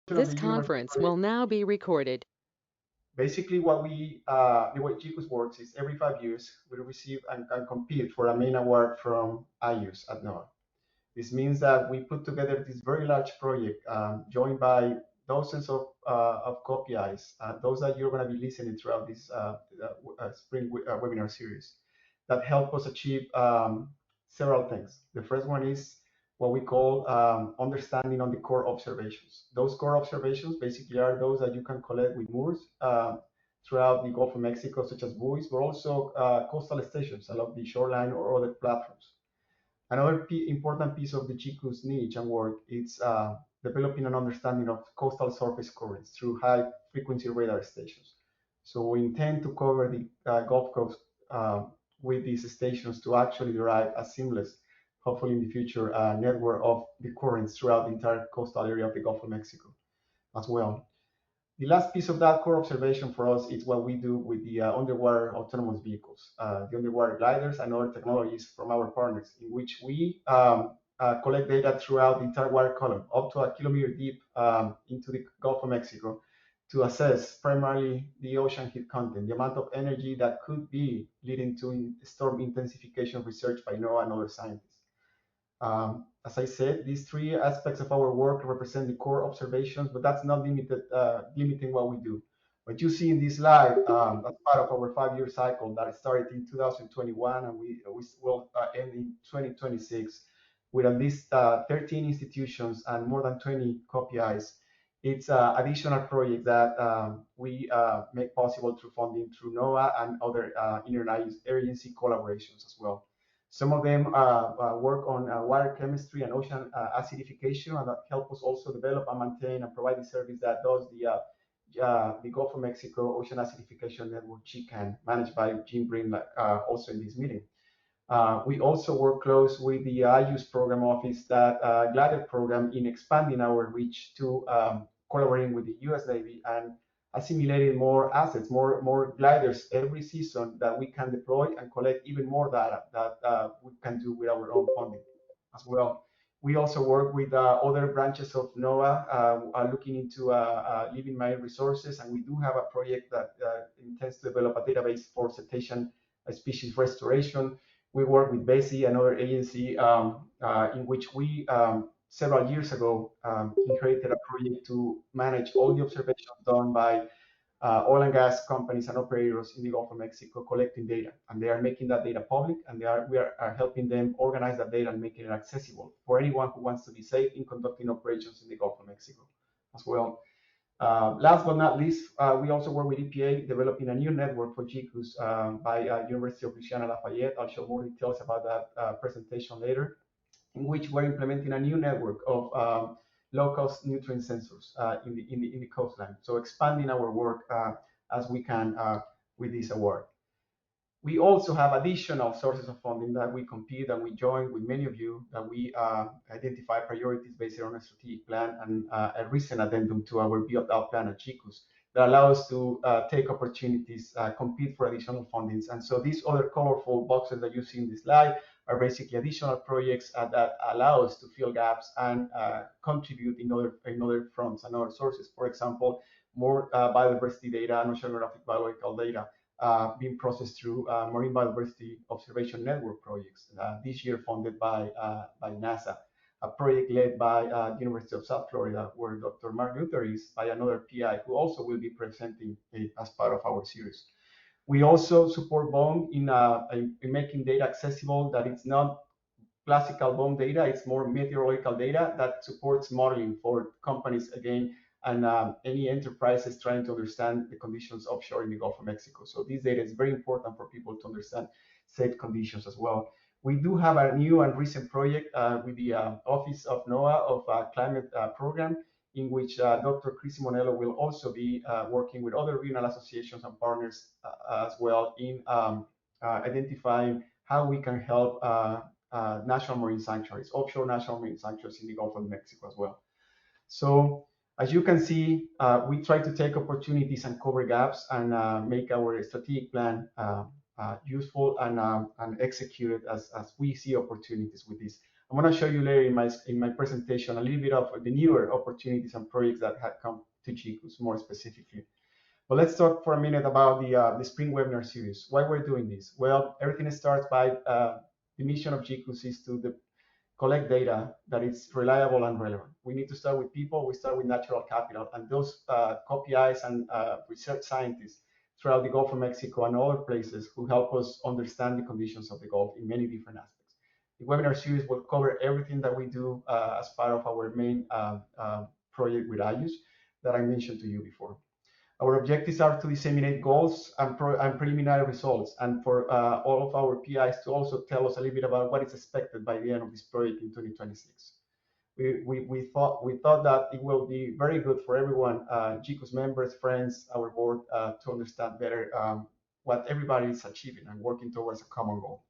This conference will now be recorded. Basically, the way GCOOS works is every 5 years we receive and can compete for a main award from IUS at NOAA. This means that we put together this very large project, joined by dozens of KPIs, those that you're going to be listening throughout this spring webinar series, that help us achieve several things. The first one is what we call understanding on the core observations. Those core observations basically are those that you can collect with moors throughout the Gulf of Mexico, such as buoys, but also coastal stations along the shoreline or other platforms. Another important piece of the GCOOS niche and work is developing an understanding of coastal surface currents through high frequency radar stations. So we intend to cover the Gulf Coast with these stations to actually derive a seamless, hopefully in the future, network of the currents throughout the entire coastal area of the Gulf of Mexico as well. The last piece of that core observation for us is what we do with the underwater autonomous vehicles, the underwater gliders and other technologies from our partners, in which we collect data throughout the entire water column, up to a kilometer deep into the Gulf of Mexico, to assess primarily the ocean heat content, the amount of energy that could be leading to storm intensification research by NOAA and other scientists. As I said, these three aspects of our work represent the core observations, but that's not limiting what we do. What you see in this slide, as part of our 5-year cycle that started in 2021 and we will end in 2026, with at least 13 institutions and more than 20 KPIs. It's additional projects that we make possible through funding through NOAA and other interagency collaborations as well. Some of them work on water chemistry and ocean acidification, and that help us also develop and maintain and provide the service that does the Gulf of Mexico Ocean Acidification Network, GCAN, managed by Jim Brin, also in this meeting. We also work close with the IUS program office, that glider program, in expanding our reach to collaborating with the US Navy and assimilating more assets, more gliders every season that we can deploy and collect even more data that we can do with our own funding as well. We also work with other branches of NOAA looking into living marine resources, and we do have a project that intends to develop a database for cetacean species restoration. We work with BESI, another agency, in which we several years ago created a project to manage all the observations done by oil and gas companies and operators in the Gulf of Mexico collecting data. And they are making that data public, and we are helping them organize that data and making it accessible for anyone who wants to be safe in conducting operations in the Gulf of Mexico as well. Last but not least, we also work with EPA developing a new network for GCOOS by University of Louisiana Lafayette. I'll show more details about that presentation later, in which we're implementing a new network of low-cost nutrient sensors in the coastline. So expanding our work as we can with this award. We also have additional sources of funding that we compete and we join with many of you, that we identify priorities based on a strategic plan and a recent addendum to our build-out plan at GCOOS that allow us to take opportunities, compete for additional fundings. And so these other colorful boxes that you see in this slide are basically additional projects that allow us to fill gaps and contribute in other fronts and other sources. For example, more biodiversity data and oceanographic biological data being processed through Marine Biodiversity Observation Network projects, this year funded by NASA, a project led by the University of South Florida, where Dr. Mark Luther is, by another PI who also will be presenting as part of our series. We also support BOEM in making data accessible, that it's not classical BOEM data, it's more meteorological data that supports modeling for companies, again, and any enterprises trying to understand the conditions offshore in the Gulf of Mexico. So this data is very important for people to understand safe conditions as well. We do have a new and recent project with the Office of NOAA of Climate Program, in which Dr. Chris Monello will also be working with other regional associations and partners as well in identifying how we can help national marine sanctuaries, offshore national marine sanctuaries in the Gulf of Mexico as well. So as you can see, we try to take opportunities and cover gaps and make our strategic plan useful and executed as we see opportunities with this. I'm going to show you later in my presentation a little bit of the newer opportunities and projects that have come to GCOOS more specifically. But let's talk for a minute about the Spring Webinar Series. Why we're doing this? Well, everything starts by the mission of GCOOS is to collect data that is reliable and relevant. We need to start with people. We start with natural capital, and those COPIs and research scientists throughout the Gulf of Mexico and other places who help us understand the conditions of the Gulf in many different aspects. The webinar series will cover everything that we do as part of our main project with IUS that I mentioned to you before. Our objectives are to disseminate goals and preliminary results, and for all of our PIs to also tell us a little bit about what is expected by the end of this project in 2026. We thought that it will be very good for everyone, GCOOS members, friends, our board, to understand better what everybody is achieving and working towards a common goal.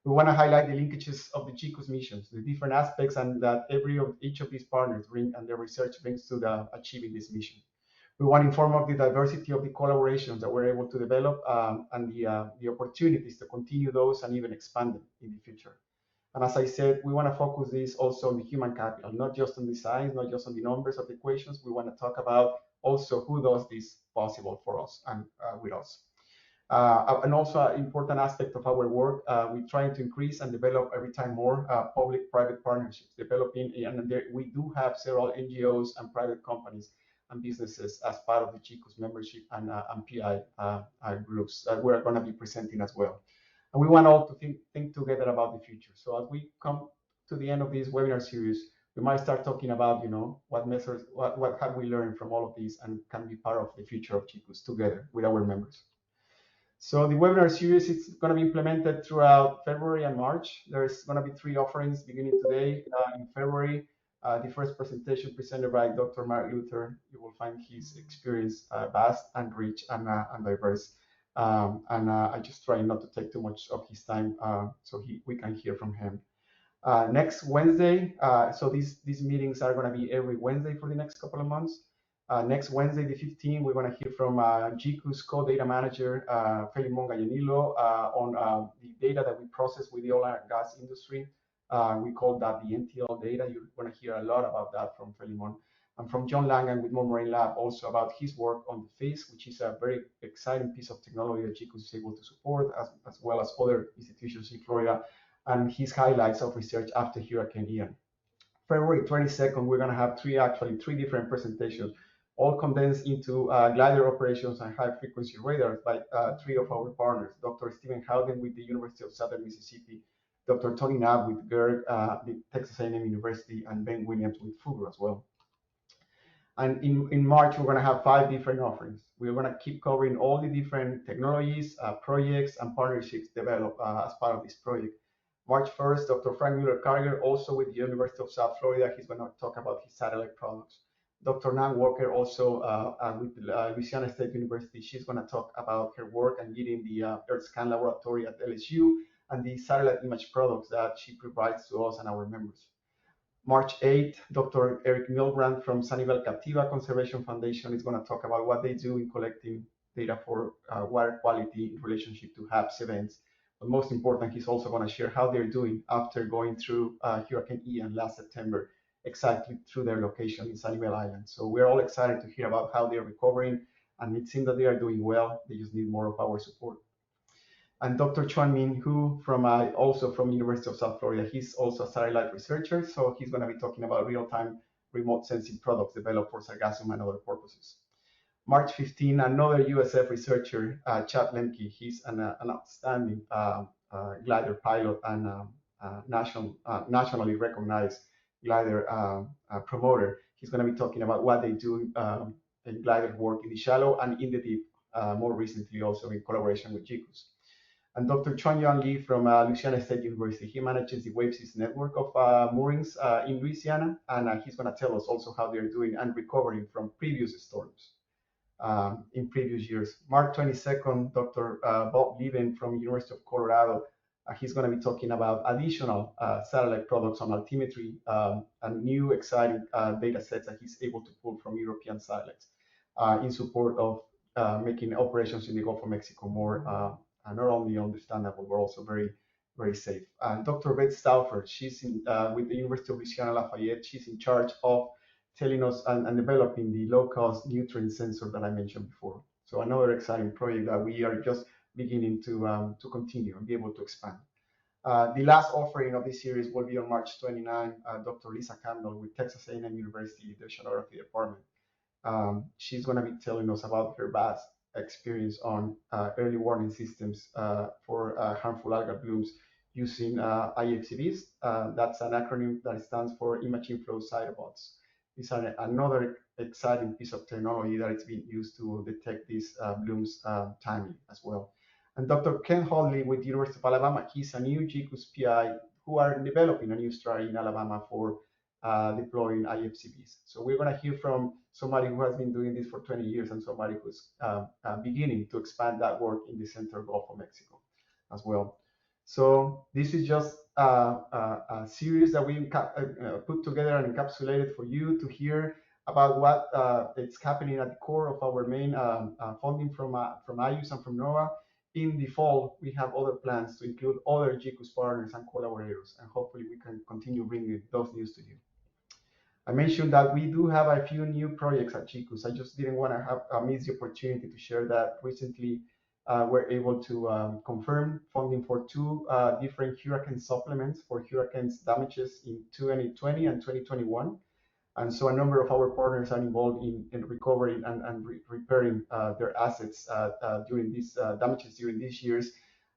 We want to highlight the linkages of the GCOOS missions, the different aspects, and that each of these partners bring and their research brings to achieving this mission. We want to inform of the diversity of the collaborations that we're able to develop and the opportunities to continue those and even expand them in the future. And as I said, we want to focus this also on the human capital, not just on the science, not just on the numbers of the equations. We want to talk about also who does this possible for us and with us. And also an important aspect of our work, we're trying to increase and develop every time more public-private partnerships, developing, and we do have several NGOs and private companies and businesses as part of the GCOOS membership and PI groups that we're going to be presenting as well. And we want all to think together about the future. So as we come to the end of this webinar series, we might start talking about, what methods, what have we learned from all of these and can be part of the future of GCOOS together with our members. So the webinar series is going to be implemented throughout February and March. There's going to be 3 offerings beginning today in February. The first presentation presented by Dr. Mark Luther. You will find his experience vast and rich and diverse. I just try not to take too much of his time so we can hear from him. Next Wednesday, so these meetings are going to be every Wednesday for the next couple of months. Next Wednesday, the 15th, we're going to hear from GCOOS co-data manager, Felimon Gallanillo, on the data that we process with the oil and gas industry. We call that the NTL data. You're going to hear a lot about that from Felimon. And from John Langan with Marine Lab, also about his work on the FACE, which is a very exciting piece of technology that GCOOS is able to support, as well as other institutions in Florida, and his highlights of research after Hurricane Ian. February 22nd, we're going to have three different presentations, all condensed into glider operations and high-frequency radars by 3 of our partners, Dr. Stephen Howden with the University of Southern Mississippi, Dr. Tony Knapp with GERG, the Texas A&M University, and Ben Williams with Fugro as well. And in March, we're going to have 5 different offerings. We're going to keep covering all the different technologies, projects, and partnerships developed as part of this project. March 1st, Dr. Frank Mueller-Carger, also with the University of South Florida, he's going to talk about his satellite products. Dr. Nan Walker, also with Louisiana State University, she's going to talk about her work and leading the Earth Scan Laboratory at LSU and the satellite image products that she provides to us and our members. March 8th, Dr. Eric Milbrand from Sanibel Captiva Conservation Foundation is going to talk about what they do in collecting data for water quality in relationship to HAPS events. But most important, he's also going to share how they're doing after going through Hurricane Ian last September, exactly through their location in Sanibel Island. So we're all excited to hear about how they're recovering, and it seems that they are doing well. They just need more of our support. And Dr. Chuan Min Hu, also from University of South Florida, he's also a satellite researcher, so he's going to be talking about real-time remote sensing products developed for sargassum and other purposes. March 15, another USF researcher, Chad Lemke, he's an outstanding glider pilot and nationally recognized glider promoter. He's going to be talking about what they do in glider work in the shallow and in the deep, more recently also in collaboration with GCOOS. And Dr. Chuan Yuan Lee from Louisiana State University, he manages the WaveSys network of moorings in Louisiana, and he's going to tell us also how they're doing and recovering from previous storms in previous years. March 22nd, Dr. Bob Levin from University of Colorado, he's going to be talking about additional satellite products on altimetry and new exciting data sets that he's able to pull from European satellites in support of making operations in the Gulf of Mexico more not only understandable, but also very, very safe. Dr. Beth Stauffer, she's with the University of Louisiana Lafayette. She's in charge of telling us and developing the low-cost nutrient sensor that I mentioned before. So another exciting project that we are just beginning to continue and be able to expand. The last offering of this series will be on March 29. Dr. Lisa Campbell with Texas A&M University, the Oceanography Department. She's going to be telling us about her vast experience on early warning systems for harmful algal blooms using IFCBs. That's an acronym that stands for Imaging Flow Cytobots. It's another exciting piece of technology that is being used to detect these blooms timely as well. And Dr. Ken Hodley with the University of Alabama, he's a new GCOOS PI who are developing a new strategy in Alabama for deploying IFCBs. So we're going to hear from somebody who has been doing this for 20 years and somebody who's beginning to expand that work in the Central Gulf of Mexico as well. So this is just a series that we put together and encapsulated for you to hear about what is happening at the core of our main funding from IUS and from NOAA. In the fall, we have other plans to include other GCOOS partners and collaborators, and hopefully we can continue bringing those news to you. I mentioned that we do have a few new projects at GCOOS. I just didn't want to miss the opportunity to share that recently we're able to confirm funding for two different hurricane supplements for hurricanes damages in 2020 and 2021. And so a number of our partners are involved in recovering and repairing their assets during these damages during these years,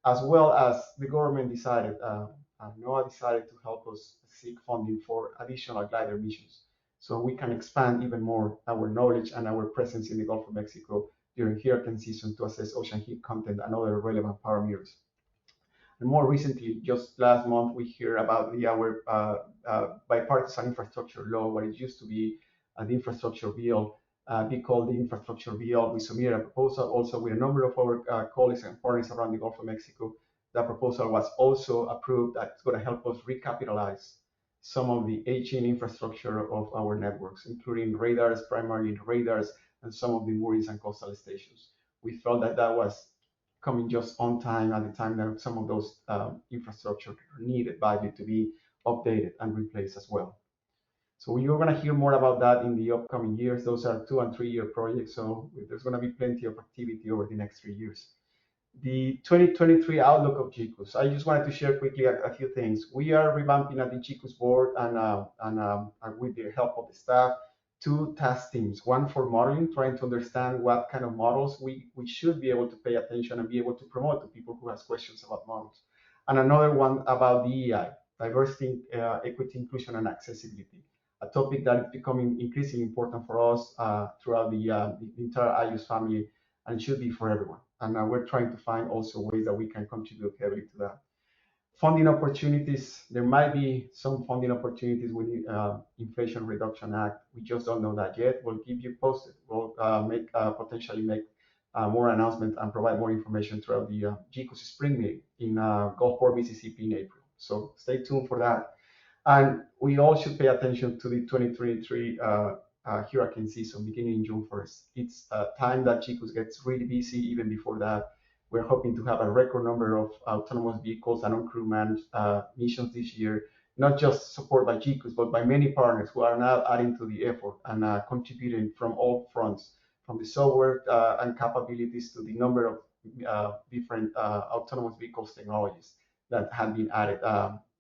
as well as the government decided, NOAA decided to help us seek funding for additional glider missions. So we can expand even more our knowledge and our presence in the Gulf of Mexico during hurricane season to assess ocean heat content and other relevant parameters. And more recently, just last month, we hear about our bipartisan infrastructure law, what it used to be the infrastructure bill, be called the infrastructure bill. We submitted a proposal also with a number of our colleagues and partners around the Gulf of Mexico. That proposal was also approved. That's going to help us recapitalize some of the aging infrastructure of our networks, including radars, primarily radars, and some of the moorings and coastal stations. We felt that that was coming just on time at the time that some of those infrastructure needed badly to be updated and replaced as well. So you're going to hear more about that in the upcoming years. Those are 2 and 3 year projects, so there's going to be plenty of activity over the next 3 years. The 2023 outlook of GCOOS. I just wanted to share quickly a few things. We are revamping at the GCOOS board and with the help of the staff, 2 task teams, one for modeling, trying to understand what kind of models we should be able to pay attention and be able to promote to people who has questions about models. And another one about DEI, diversity, equity, inclusion, and accessibility, a topic that is becoming increasingly important for us throughout the entire IUS family, and should be for everyone. And we're trying to find also ways that we can contribute heavily to that. Funding opportunities, there might be some funding opportunities with the Inflation Reduction Act. We just don't know that yet. We'll keep you posted. We'll potentially make more announcements and provide more information throughout the GCOOS Spring Meeting in Gulfport, Mississippi in April. So stay tuned for that. And we all should pay attention to the 2023 hurricane season beginning in June 1st. It's a time that GCOOS gets really busy even before that. We're hoping to have a record number of autonomous vehicles and uncrewed manned missions this year, not just supported by GCOOS, but by many partners who are now adding to the effort and contributing from all fronts, from the software and capabilities to the number of different autonomous vehicles technologies that have been added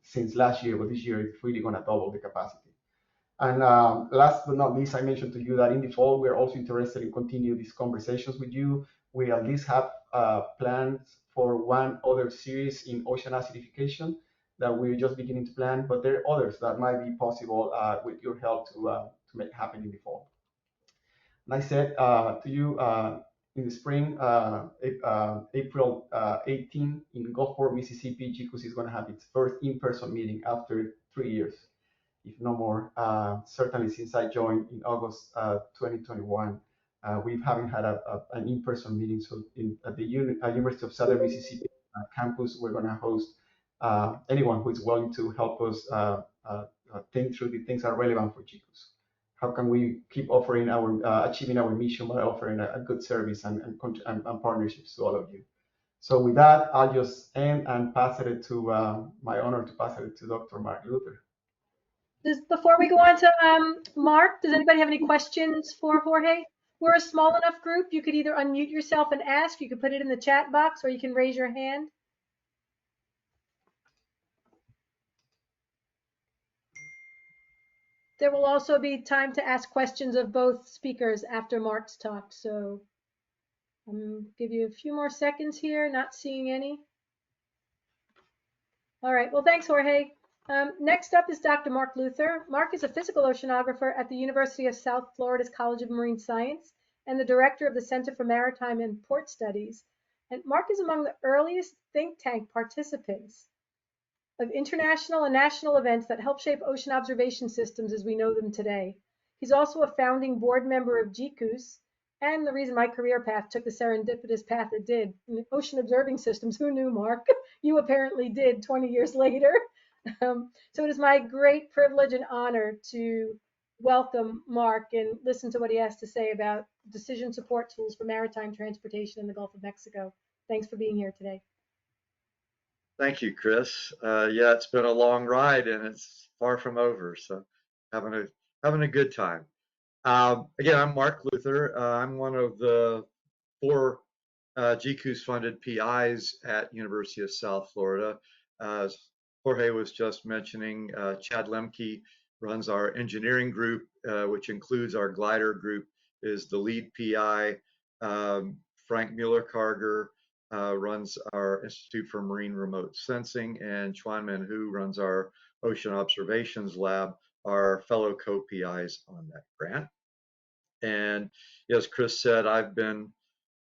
since last year, but this year it's really going to double the capacity. And last but not least, I mentioned to you that in the fall, we're also interested in continue these conversations with you. We at least have plans for one other series in ocean acidification that we're just beginning to plan, but there are others that might be possible with your help to make happen in the fall. And I said to you in the spring, April 18 in Gulfport, Mississippi, GCOOS is going to have its first in-person meeting after 3 years, if no more. Certainly since I joined in August 2021. We haven't had an in-person meeting. So at the University of Southern Mississippi campus, we're going to host anyone who is willing to help us think through the things that are relevant for GCOOS. How can we keep offering achieving our mission by offering a good service and partnerships to all of you? So with that, I'll just end and pass it to my honor to pass it to Dr. Mark Luther. Before we go on to Mark, does anybody have any questions for Jorge? We're a small enough group. You could either unmute yourself and ask, you could put it in the chat box, or you can raise your hand. There will also be time to ask questions of both speakers after Mark's talk. So give you a few more seconds here, not seeing any. All right, well, thanks, Jorge. Next up is Dr. Mark Luther. Mark is a physical oceanographer at the University of South Florida's College of Marine Science and the director of the Center for Maritime and Port Studies. And Mark is among the earliest think tank participants of international and national events that help shape ocean observation systems as we know them today. He's also a founding board member of GCOOS, and the reason my career path took the serendipitous path it did. Ocean observing systems, who knew, Mark? You apparently did 20 years later. So it is my great privilege and honor to welcome Mark and listen to what he has to say about decision support tools for maritime transportation in the Gulf of Mexico. Thanks for being here today. Thank you, Chris. Yeah, it's been a long ride and it's far from over, so having a good time. Again, I'm Mark Luther. I'm one of the 4 GCOOS funded PIs at University of South Florida. As Jorge was just mentioning, Chad Lemke runs our engineering group, which includes our glider group, is the lead PI. Frank Mueller-Carger runs our Institute for Marine Remote Sensing, and Chuan Min Hu runs our Ocean Observations Lab, our fellow co-PIs on that grant. And as Chris said, I've been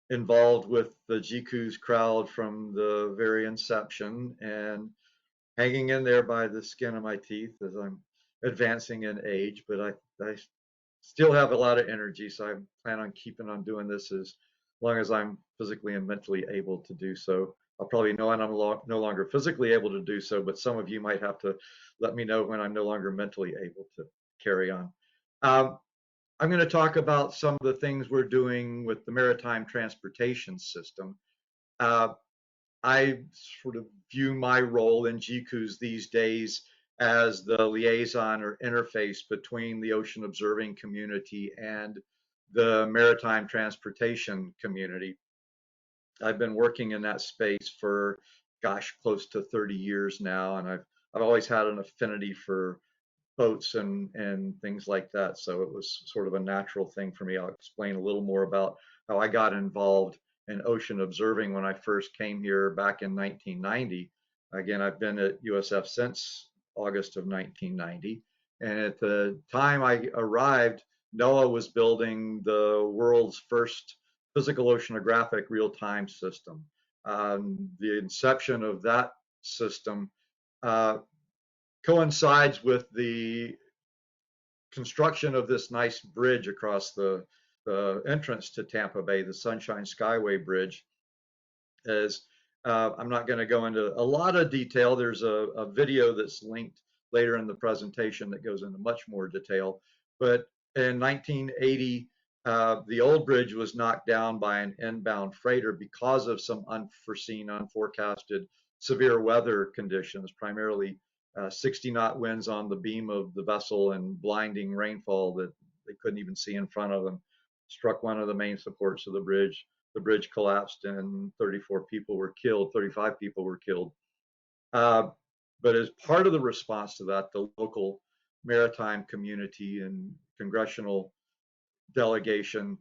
involved with the GCOOS crowd from the very inception and hanging in there by the skin of my teeth as I'm advancing in age, but I still have a lot of energy, so I plan on keeping on doing this as long as I'm physically and mentally able to do so. I'll probably know when I'm no longer physically able to do so, but some of you might have to let me know when I'm no longer mentally able to carry on. I'm going to talk about some of the things we're doing with the maritime transportation system. I sort of view my role in GCOOS these days as the liaison or interface between the ocean observing community and the maritime transportation community. I've been working in that space for, gosh, close to 30 years now, and I've always had an affinity for boats and things like that. So it was sort of a natural thing for me. I'll explain a little more about how I got involved in ocean observing when I first came here back in 1990. Again, I've been at USF since August of 1990. And at the time I arrived, NOAA was building the world's first physical oceanographic real-time system. The inception of that system coincides with the construction of this nice bridge across the entrance to Tampa Bay, the Sunshine Skyway Bridge. I'm not going to go into a lot of detail. There's a video that's linked later in the presentation that goes into much more detail. But in 1980, the old bridge was knocked down by an inbound freighter because of some unforeseen, unforecasted severe weather conditions, primarily 60-knot winds on the beam of the vessel and blinding rainfall that they couldn't even see in front of them. Struck one of the main supports of the bridge. The bridge collapsed and 34 people were killed, 35 people were killed. But as part of the response to that, the local maritime community and congressional delegation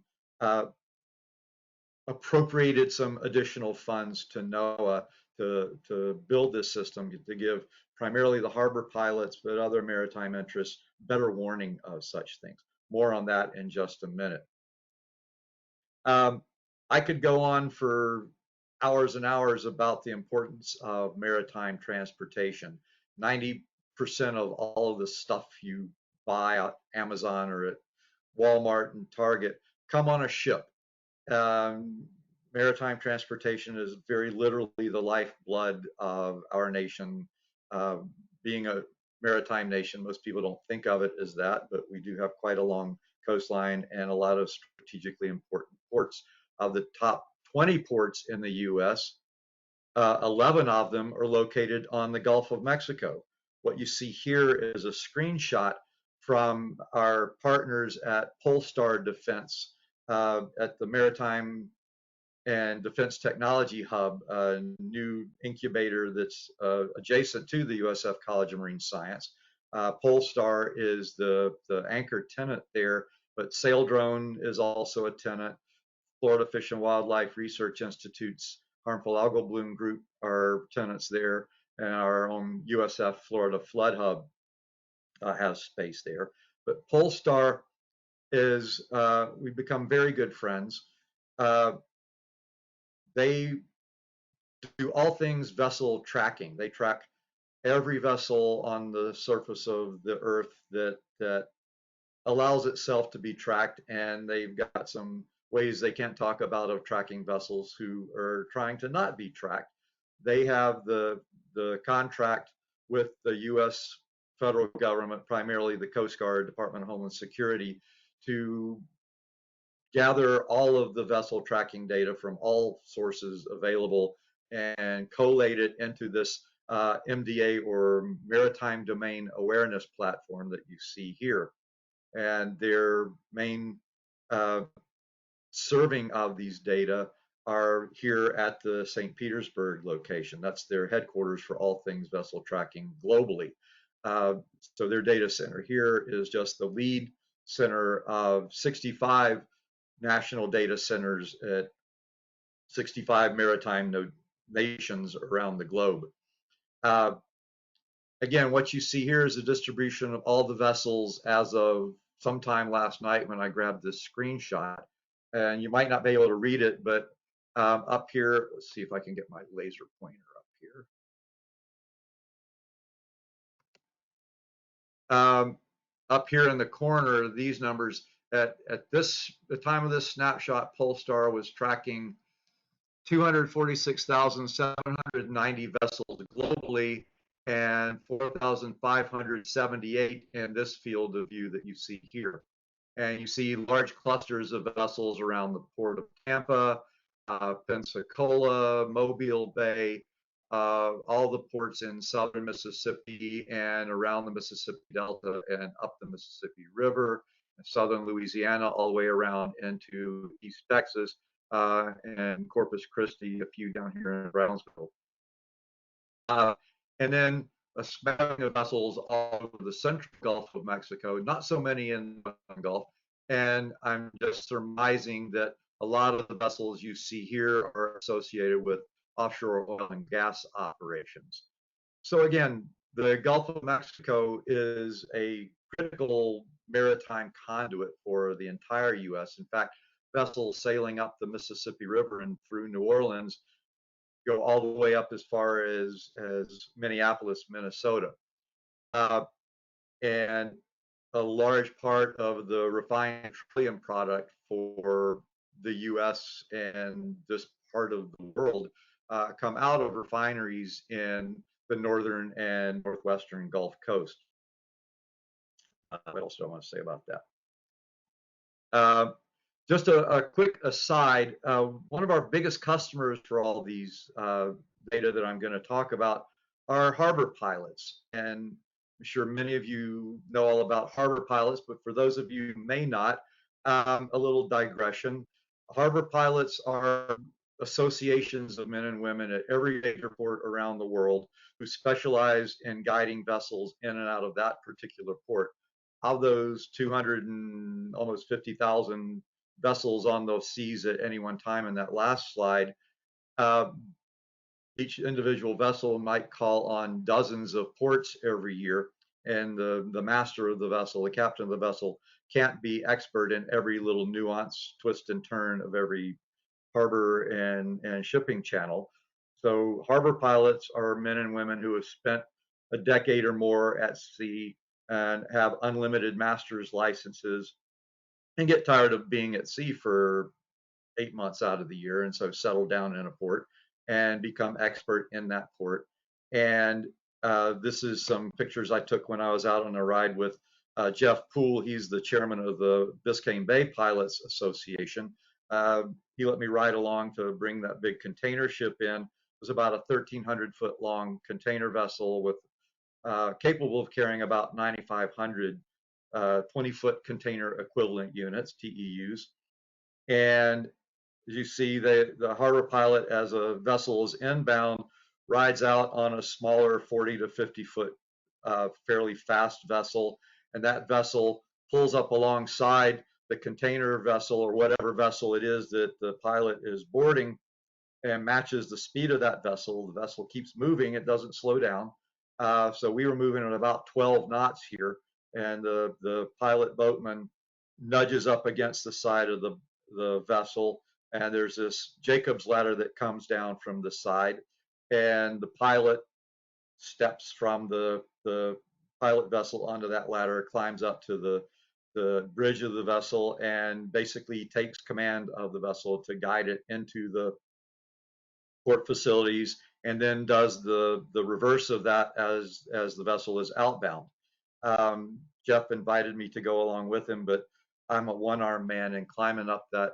appropriated some additional funds to NOAA to build this system, to give primarily the harbor pilots, but other maritime interests, better warning of such things. More on that in just a minute. I could go on for hours and hours about the importance of maritime transportation. 90% of all of the stuff you buy at Amazon or at Walmart and Target come on a ship. Maritime transportation is very literally the lifeblood of our nation. Being a maritime nation, most people don't think of it as that, but we do have quite a long coastline and a lot of strategically important ports. Of the top 20 ports in the US, 11 of them are located on the Gulf of Mexico. What you see here is a screenshot from our partners at Polestar Defense at the Maritime and Defense Technology Hub, a new incubator that's adjacent to the USF College of Marine Science. Polestar is the anchor tenant there, but Saildrone is also a tenant. Florida Fish and Wildlife Research Institute's Harmful Algal Bloom Group are tenants there, and our own USF Florida Flood Hub has space there. But Polestar is, we've become very good friends. They do all things vessel tracking. They track every vessel on the surface of the earth that allows itself to be tracked, and they've got some ways they can't talk about of tracking vessels who are trying to not be tracked. They have the contract with the U.S. federal government, primarily the Coast Guard, Department of Homeland Security, to gather all of the vessel tracking data from all sources available and collate it into this MDA, or Maritime Domain Awareness Platform, that you see here. And their main serving of these data are here at the St. Petersburg location. That's their headquarters for all things vessel tracking globally. So their data center here is just the lead center of 65 national data centers at 65 maritime nations around the globe. Again, what you see here is a distribution of all the vessels as of sometime last night when I grabbed this screenshot. And you might not be able to read it, but up here, let's see if I can get my laser pointer up here. Up here in the corner, these numbers, at the time of this snapshot, Polestar was tracking 246,790 vessels globally and 4,578 in this field of view that you see here. And you see large clusters of vessels around the port of Tampa, Pensacola, Mobile Bay, all the ports in southern Mississippi and around the Mississippi Delta and up the Mississippi River, southern Louisiana, all the way around into East Texas, and Corpus Christi, a few down here in Brownsville. And then a smattering of vessels all over the central Gulf of Mexico, not so many in the Gulf. And I'm just surmising that a lot of the vessels you see here are associated with offshore oil and gas operations. So again, the Gulf of Mexico is a critical maritime conduit for the entire U.S. In fact, vessels sailing up the Mississippi River and through New Orleans go all the way up as far as Minneapolis, Minnesota. And a large part of the refined petroleum product for the U.S. and this part of the world come out of refineries in the northern and northwestern Gulf Coast. What else do I want to say about that? Just a quick aside, one of our biggest customers for all these data that I'm going to talk about are harbor pilots. And I'm sure many of you know all about harbor pilots, but for those of you who may not, a little digression. Harbor pilots are associations of men and women at every major port around the world who specialize in guiding vessels in and out of that particular port. Of those 200 and almost 50,000 vessels on those seas at any one time in that last slide, each individual vessel might call on dozens of ports every year, and the master of the vessel, the captain of the vessel, can't be expert in every little nuance, twist and turn of every harbor and shipping channel. So harbor pilots are men and women who have spent a decade or more at sea and have unlimited master's licenses and get tired of being at sea for 8 months out of the year, and so settle down in a port and become expert in that port. And this is some pictures I took when I was out on a ride with Jeff Poole. He's the chairman of the Biscayne Bay Pilots Association. He let me ride along to bring that big container ship in. was about a 1,300-foot long container vessel with capable of carrying about 9,500 20-foot container equivalent units, TEUs. And as you see, the harbor pilot, as a vessel is inbound, rides out on a smaller 40 to 50-foot fairly fast vessel, and that vessel pulls up alongside the container vessel or whatever vessel it is that the pilot is boarding, and matches the speed of that vessel. The vessel keeps moving, it doesn't slow down. So we were moving at about 12 knots here, and the pilot boatman nudges up against the side of the vessel, and there's this Jacob's ladder that comes down from the side, and the pilot steps from the pilot vessel onto that ladder, climbs up to the bridge of the vessel, and basically takes command of the vessel to guide it into the port facilities, and then does the reverse of that as the vessel is outbound. Jeff invited me to go along with him, but I'm a one-armed man, and climbing up that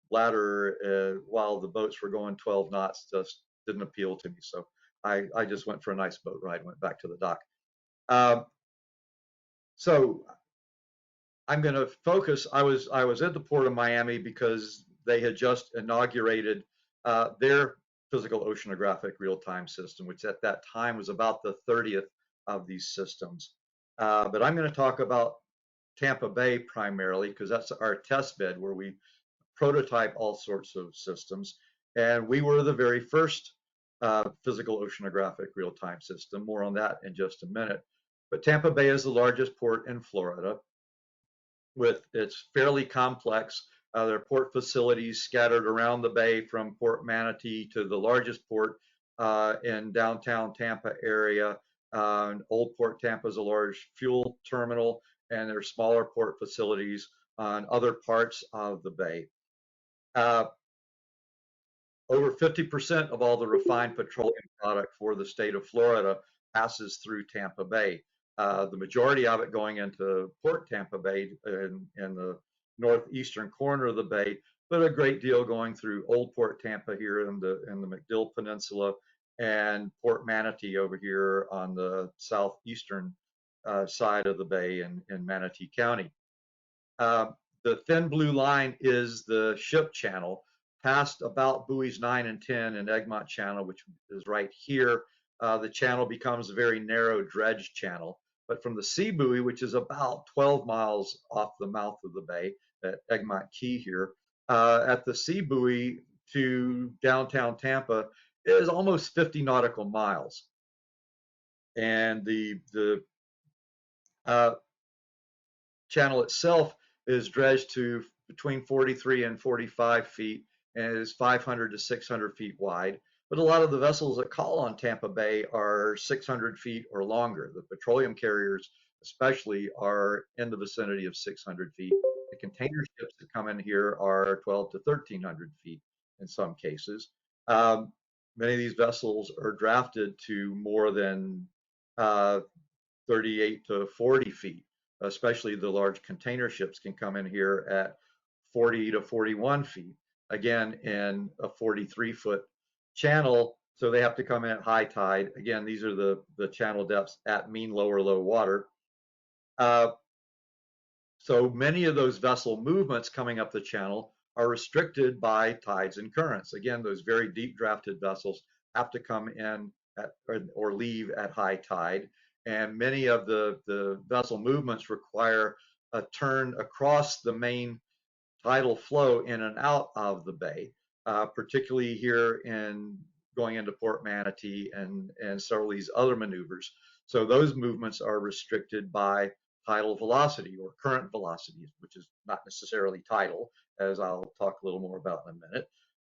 ladder while the boats were going 12 knots just didn't appeal to me. So I just went for a nice boat ride, went back to the dock. So I'm going to focus. I was at the Port of Miami because they had just inaugurated their physical oceanographic real-time system, which at that time was about the 30th of these systems. But I'm going to talk about Tampa Bay primarily because that's our test bed where we prototype all sorts of systems. And we were the very first physical oceanographic real-time system. More on that in just a minute. But Tampa Bay is the largest port in Florida. With its fairly complex, there are port facilities scattered around the bay, from Port Manatee to the largest port in downtown Tampa area. Old Port Tampa is a large fuel terminal, and there are smaller port facilities on other parts of the bay. Over 50% of all the refined petroleum product for the state of Florida passes through Tampa Bay. The majority of it going into Port Tampa Bay in the northeastern corner of the bay, but a great deal going through Old Port Tampa here in the MacDill Peninsula, and Port Manatee over here on the southeastern side of the bay in Manatee County. The thin blue line is the ship channel. Past about buoys 9 and 10 in Egmont Channel, which is right here, the channel becomes a very narrow dredge channel. But from the sea buoy, which is about 12 miles off the mouth of the bay at Egmont Key here, at the sea buoy to downtown Tampa is almost 50 nautical miles. And the channel itself is dredged to between 43 and 45 feet, and is 500 to 600 feet wide. But a lot of the vessels that call on Tampa Bay are 600 feet or longer. The petroleum carriers especially are in the vicinity of 600 feet. The container ships that come in here are 12 to 1,300 feet in some cases. Many of these vessels are drafted to more than 38 to 40 feet. Especially the large container ships can come in here at 40 to 41 feet, again in a 43-foot channel, so they have to come in at high tide. Again, these are the channel depths at mean low or low water. So many of those vessel movements coming up the channel are restricted by tides and currents. Again, those very deep drafted vessels have to come in at, or leave at high tide. And many of the vessel movements require a turn across the main tidal flow in and out of the bay, particularly here in going into Port Manatee and several of these other maneuvers. So those movements are restricted by tidal velocity or current velocity, which is not necessarily tidal, as I'll talk a little more about in a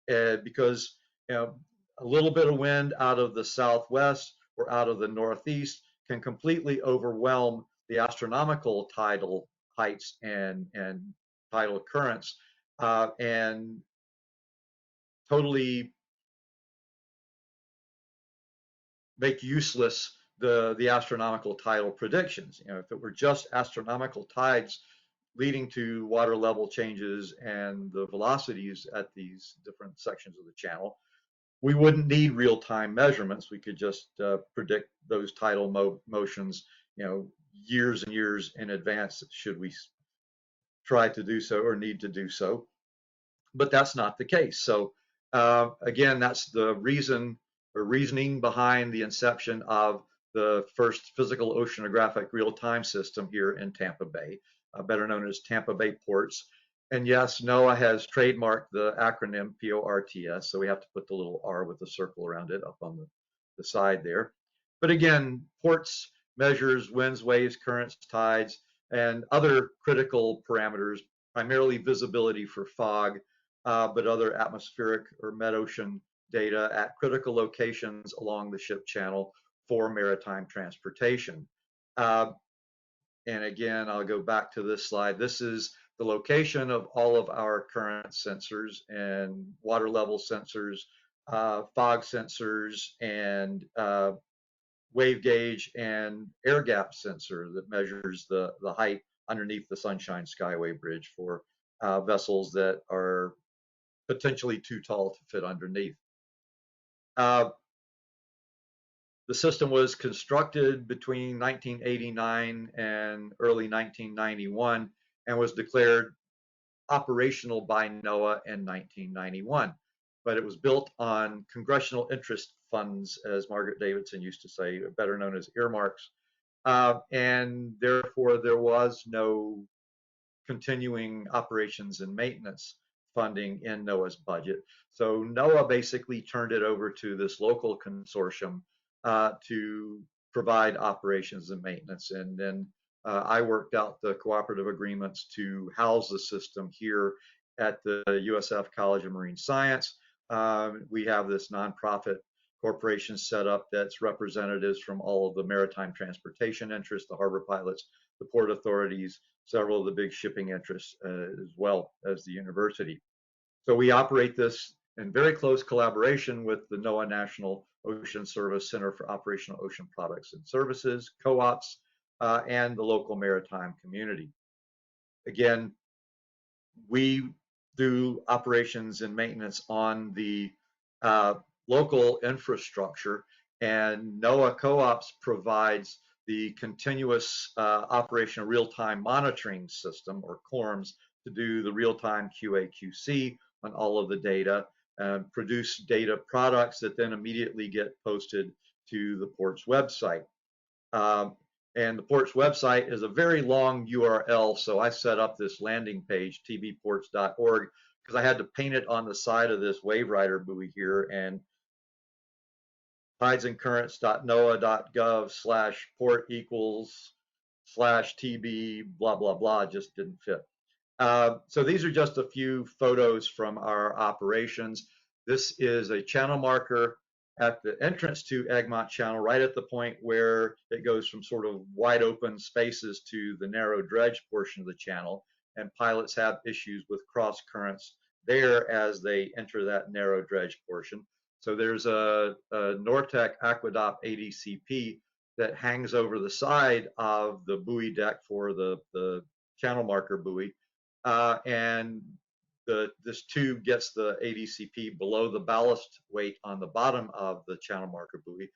minute, because a little bit of wind out of the southwest or out of the northeast can completely overwhelm the astronomical tidal heights and tidal currents, and totally make useless the astronomical tidal predictions. If it were just astronomical tides leading to water level changes and the velocities at these different sections of the channel, we wouldn't need real-time measurements. We could just predict those tidal motions, years and years in advance should we try to do so or need to do so. But that's not the case. So again, that's the reasoning behind the inception of the first physical oceanographic real-time system here in Tampa Bay, better known as Tampa Bay Ports. And yes, NOAA has trademarked the acronym PORTS, so we have to put the little R with a circle around it up on the side there. But again, ports measures winds, waves, currents, tides, and other critical parameters, primarily visibility for fog, but other atmospheric or mid-ocean data at critical locations along the ship channel for maritime transportation. And again, I'll go back to this slide. This is the location of all of our current sensors and water level sensors, fog sensors, and wave gauge and air gap sensor that measures the height underneath the Sunshine Skyway Bridge for vessels that are potentially too tall to fit underneath. The system was constructed between 1989 and early 1991 and was declared operational by NOAA in 1991. But it was built on congressional interest funds, as Margaret Davidson used to say, better known as earmarks. And therefore, there was no continuing operations and maintenance funding in NOAA's budget. So NOAA basically turned it over to this local consortium to provide operations and maintenance. And then I worked out the cooperative agreements to house the system here at the USF College of Marine Science. We have this nonprofit corporation set up that's representatives from all of the maritime transportation interests, the harbor pilots, the port authorities, several of the big shipping interests, as well as the university. So we operate this in very close collaboration with the NOAA National Ocean Service Center for Operational Ocean Products and Services, co-ops, and the local maritime community. Again, we do operations and maintenance on the local infrastructure, and NOAA co-ops provides the continuous operational real-time monitoring system, or CORMS, to do the real-time QA/QC on all of the data, and produce data products that then immediately get posted to the port's website. And the port's website is a very long URL, so I set up this landing page, tbports.org, because I had to paint it on the side of this wave rider buoy here, and tidesandcurrents.noaa.gov/port /TB blah blah blah just didn't fit. So these are just a few photos from our operations. This is a channel marker at the entrance to Egmont Channel, right at the point where it goes from sort of wide open spaces to the narrow dredge portion of the channel, and pilots have issues with cross currents there as they enter that narrow dredge portion. So there's a Nortec Aquadopt ADCP that hangs over the side of the buoy deck for the channel marker buoy, and this tube gets the ADCP below the ballast weight on the bottom of the channel marker buoy.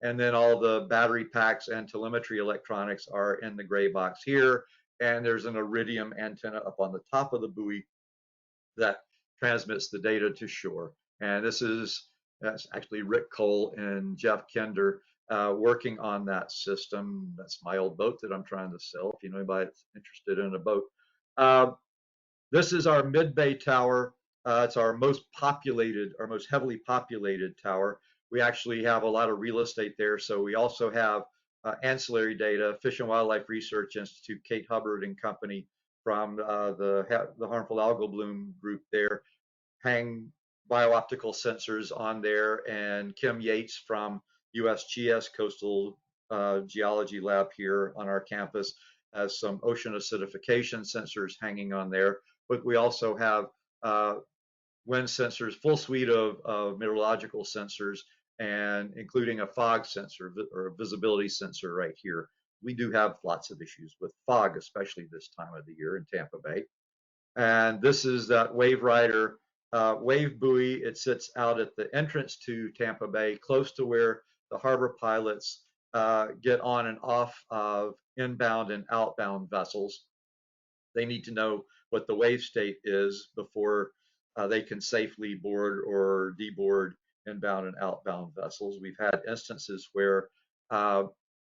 And then all the battery packs and telemetry electronics are in the gray box here. And there's an iridium antenna up on the top of the buoy that transmits the data to shore. And that's actually Rick Cole and Jeff Kender working on that system. That's my old boat that I'm trying to sell, if you know anybody that's interested in a boat. This is our mid-bay tower. It's our most heavily populated tower. We actually have a lot of real estate there, so we also have ancillary data. Fish and Wildlife Research Institute, Kate Hubbard and company from the harmful algal bloom group there hang biooptical sensors on there, and Kim Yates from USGS Coastal Geology Lab here on our campus has some ocean acidification sensors hanging on there. But we also have wind sensors, full suite of meteorological sensors, and including a fog sensor or a visibility sensor right here. We do have lots of issues with fog, especially this time of the year in Tampa Bay. And this is that wave rider wave buoy. It sits out at the entrance to Tampa Bay, close to where the harbor pilots get on and off of inbound and outbound vessels. They need to know what the wave state is before they can safely board or deboard inbound and outbound vessels. We've had instances where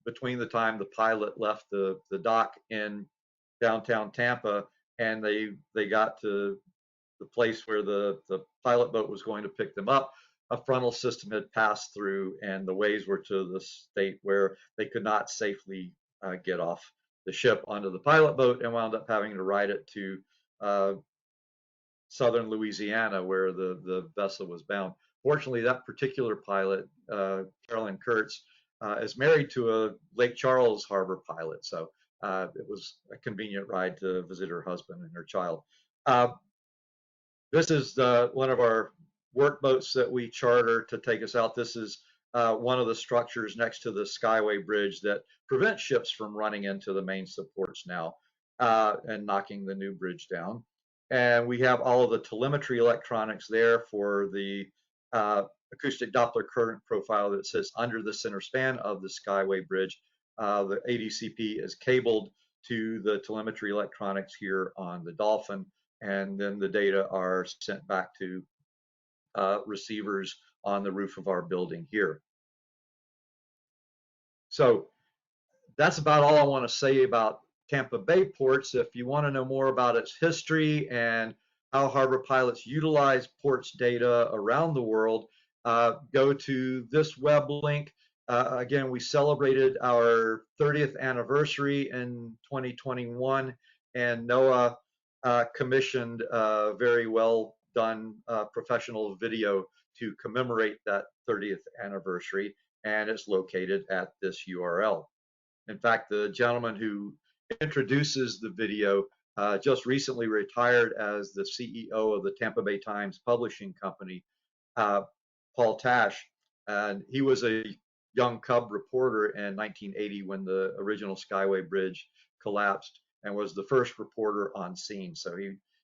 between the time the pilot left the dock in downtown Tampa and they got to the place where the pilot boat was going to pick them up, a frontal system had passed through and the waves were to the state where they could not safely get off the ship onto the pilot boat and wound up having to ride it to southern Louisiana where the vessel was bound. Fortunately, that particular pilot, Carolyn Kurtz, is married to a Lake Charles Harbor pilot, so it was a convenient ride to visit her husband and her child. This is one of our work boats that we charter to take us out. This is one of the structures next to the Skyway Bridge that prevents ships from running into the main supports now and knocking the new bridge down. And we have all of the telemetry electronics there for the acoustic Doppler current profile that sits under the center span of the Skyway Bridge. The ADCP is cabled to the telemetry electronics here on the Dolphin, and then the data are sent back to receivers on the roof of our building here. So that's about all I want to say about Tampa Bay ports. If you want to know more about its history and how harbor pilots utilize ports data around the world, go to this web link. Again, we celebrated our 30th anniversary in 2021, and NOAA commissioned a very well done professional video to commemorate that 30th anniversary, and it's located at this URL. In fact, the gentleman who introduces the video just recently retired as the CEO of the Tampa Bay Times publishing company, Paul Tash, and he was a young cub reporter in 1980 when the original Skyway Bridge collapsed and was the first reporter on scene. So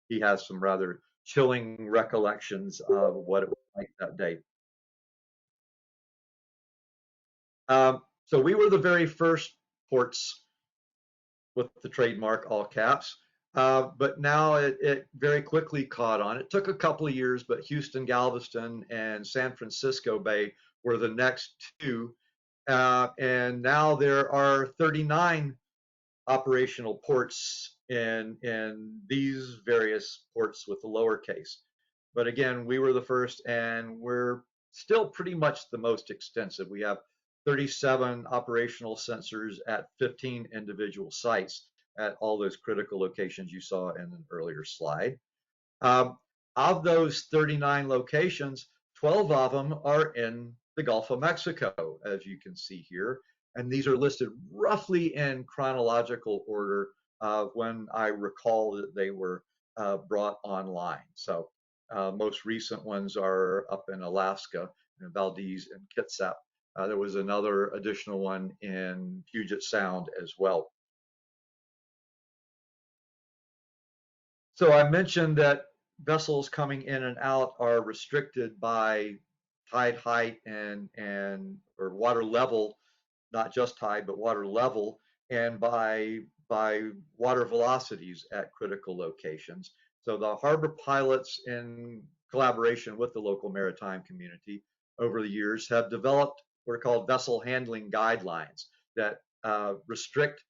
he has some rather chilling recollections of what it was like that day. So we were the very first ports with the trademark all caps, but now it very quickly caught on. It took a couple of years, but Houston, Galveston, and San Francisco Bay were the next two. And now there are 39 operational ports in these various ports with the lowercase. But again, we were the first, and we're still pretty much the most extensive. We have 37 operational sensors at 15 individual sites at all those critical locations you saw in an earlier slide. Of those 39 locations, 12 of them are in the Gulf of Mexico, as you can see here. And these are listed roughly in chronological order of when I recall that they were brought online. So most recent ones are up in Alaska, in Valdez and Kitsap. There was another additional one in Puget Sound as well. So I mentioned that vessels coming in and out are restricted by tide height or water level, not just tide, but water level, and by water velocities at critical locations. So the harbor pilots, in collaboration with the local maritime community over the years, have developed what are called vessel handling guidelines that restrict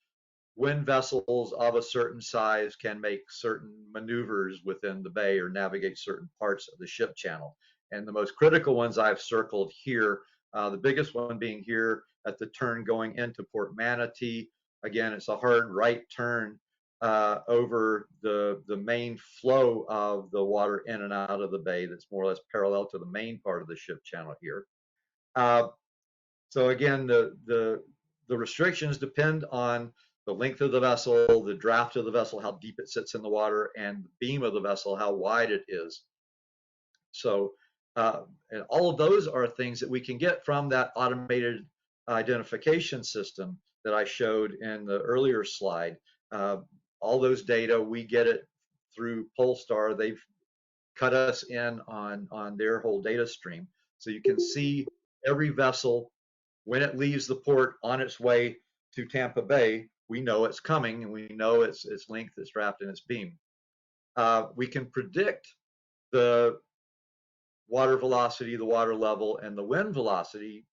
when vessels of a certain size can make certain maneuvers within the bay or navigate certain parts of the ship channel. And the most critical ones I've circled here, the biggest one being here at the turn going into Port Manatee. Again, it's a hard right turn over the main flow of the water in and out of the bay that's more or less parallel to the main part of the ship channel here. So again, the restrictions depend on the length of the vessel, the draft of the vessel, how deep it sits in the water, and the beam of the vessel, how wide it is. So and all of those are things that we can get from that automated identification system that I showed in the earlier slide. All those data, we get it through Polestar. They've cut us in on their whole data stream. So you can see every vessel when it leaves the port on its way to Tampa Bay. We know it's coming, and we know its length, its draft, and its beam. We can predict the water velocity, the water level, and the wind velocity,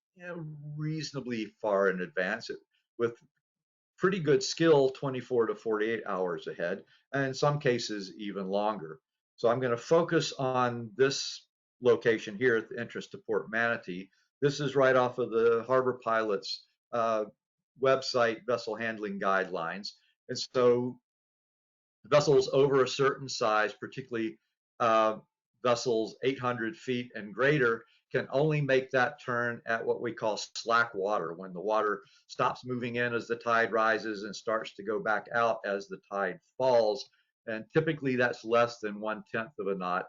reasonably far in advance with pretty good skill, 24 to 48 hours ahead, and in some cases even longer. So I'm going to focus on this location here at the entrance to Port Manatee. This is right off of the Harbor Pilots website, vessel handling guidelines. And so vessels over a certain size, particularly vessels 800 feet and greater, can only make that turn at what we call slack water, when the water stops moving in as the tide rises and starts to go back out as the tide falls. And typically that's less than 1/10 of a knot.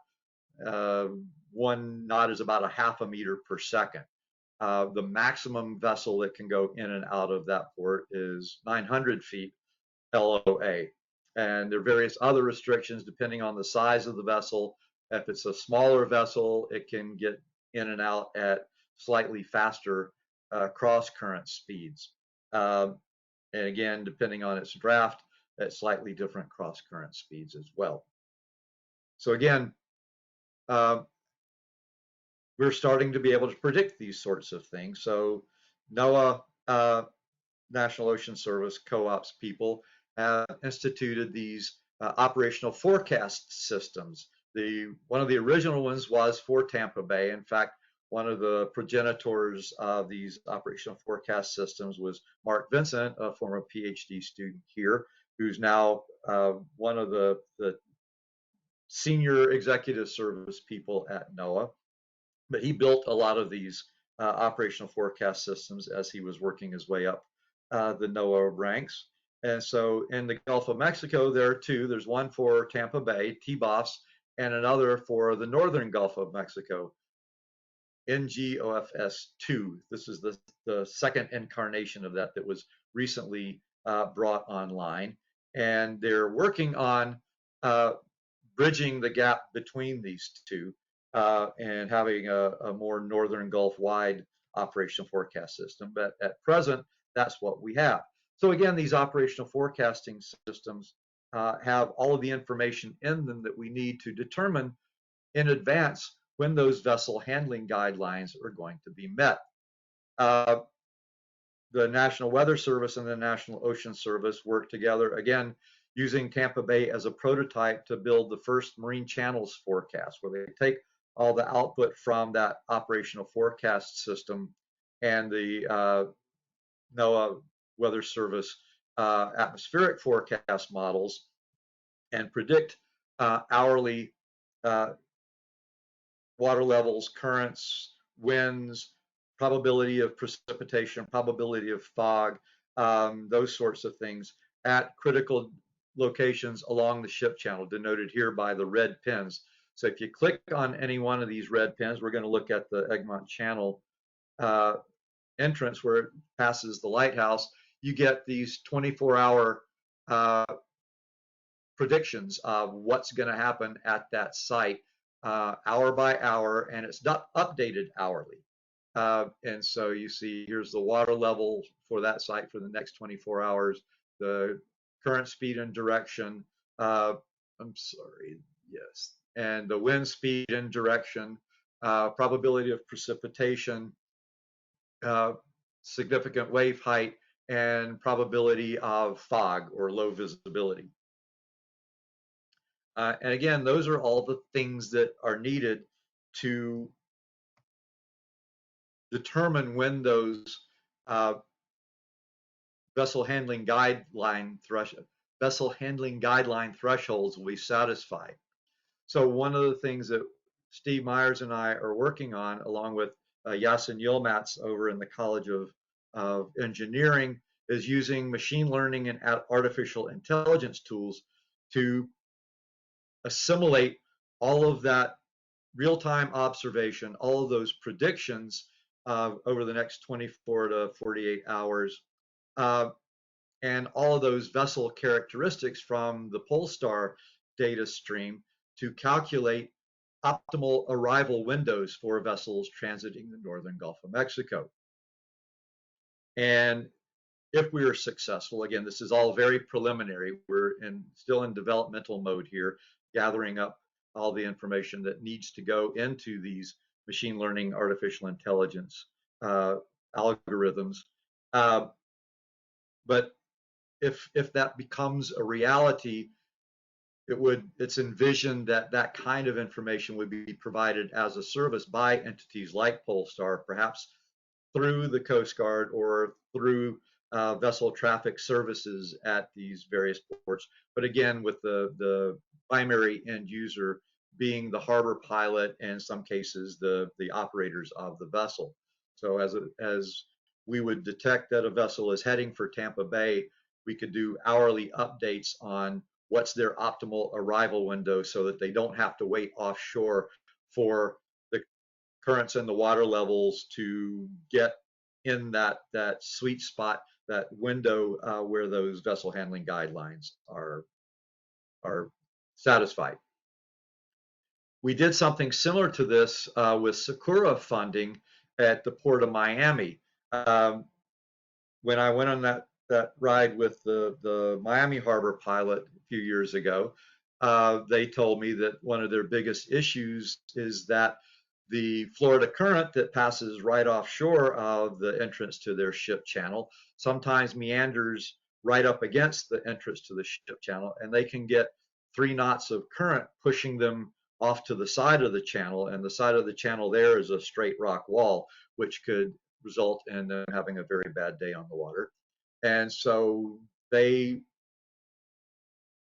1 knot is about a half a meter per second. The maximum vessel that can go in and out of that port is 900 feet LOA. And there are various other restrictions depending on the size of the vessel. If it's a smaller vessel, it can get in and out at slightly faster cross current speeds. And again, depending on its draft, at slightly different cross current speeds as well. So again, we're starting to be able to predict these sorts of things. So NOAA, National Ocean Service, co-ops people have instituted these operational forecast systems. One of the original ones was for Tampa Bay. In fact, one of the progenitors of these operational forecast systems was Mark Vincent, a former PhD student here, who's now one of the senior executive service people at NOAA. But he built a lot of these operational forecast systems as he was working his way up the NOAA ranks. And so in the Gulf of Mexico, there are two. There's one for Tampa Bay, TBOS, and another for the northern Gulf of Mexico, NGOFS-2. This is the second incarnation of that was recently brought online. And they're working on bridging the gap between these two and having a more northern Gulf-wide operational forecast system. But at present, that's what we have. So again, these operational forecasting systems have all of the information in them that we need to determine in advance when those vessel handling guidelines are going to be met. The National Weather Service and the National Ocean Service work together, again, using Tampa Bay as a prototype to build the first marine channels forecast, where they take all the output from that operational forecast system and the NOAA Weather Service atmospheric forecast models and predict hourly water levels, currents, winds, probability of precipitation, probability of fog, those sorts of things at critical locations along the ship channel, denoted here by the red pins. So if you click on any one of these red pins, we're going to look at the Egmont Channel entrance where it passes the lighthouse. You get these 24-hour predictions of what's going to happen at that site hour by hour, and it's not updated hourly. And so you see here's the water level for that site for the next 24 hours, the current speed and direction, yes, and the wind speed and direction, probability of precipitation, significant wave height, and probability of fog or low visibility. And again, those are all the things that are needed to determine when those vessel handling guideline thresholds will be satisfied. So one of the things that Steve Myers and I are working on, along with Yasin Yilmaz over in the College of Engineering, is using machine learning and artificial intelligence tools to assimilate all of that real-time observation, all of those predictions over the next 24 to 48 hours, and all of those vessel characteristics from the Polestar data stream to calculate optimal arrival windows for vessels transiting the northern Gulf of Mexico. And if we are successful, again, this is all very preliminary. We're still in developmental mode here, gathering up all the information that needs to go into these machine learning, artificial intelligence algorithms. But if that becomes a reality, it's envisioned that that kind of information would be provided as a service by entities like Polestar, perhaps through the Coast Guard or through vessel traffic services at these various ports. But again, with the primary end user being the harbor pilot and in some cases the operators of the vessel. So as we would detect that a vessel is heading for Tampa Bay, we could do hourly updates on what's their optimal arrival window so that they don't have to wait offshore for the currents and the water levels to get in that sweet spot, that window where those vessel handling guidelines are satisfied. We did something similar to this with Sakura funding at the Port of Miami. When I went on that ride with the Miami Harbor pilot a few years ago, they told me that one of their biggest issues is that the Florida current that passes right offshore of the entrance to their ship channel sometimes meanders right up against the entrance to the ship channel, and they can get 3 knots of current pushing them off to the side of the channel, and the side of the channel there is a straight rock wall, which could result in them having a very bad day on the water. And so they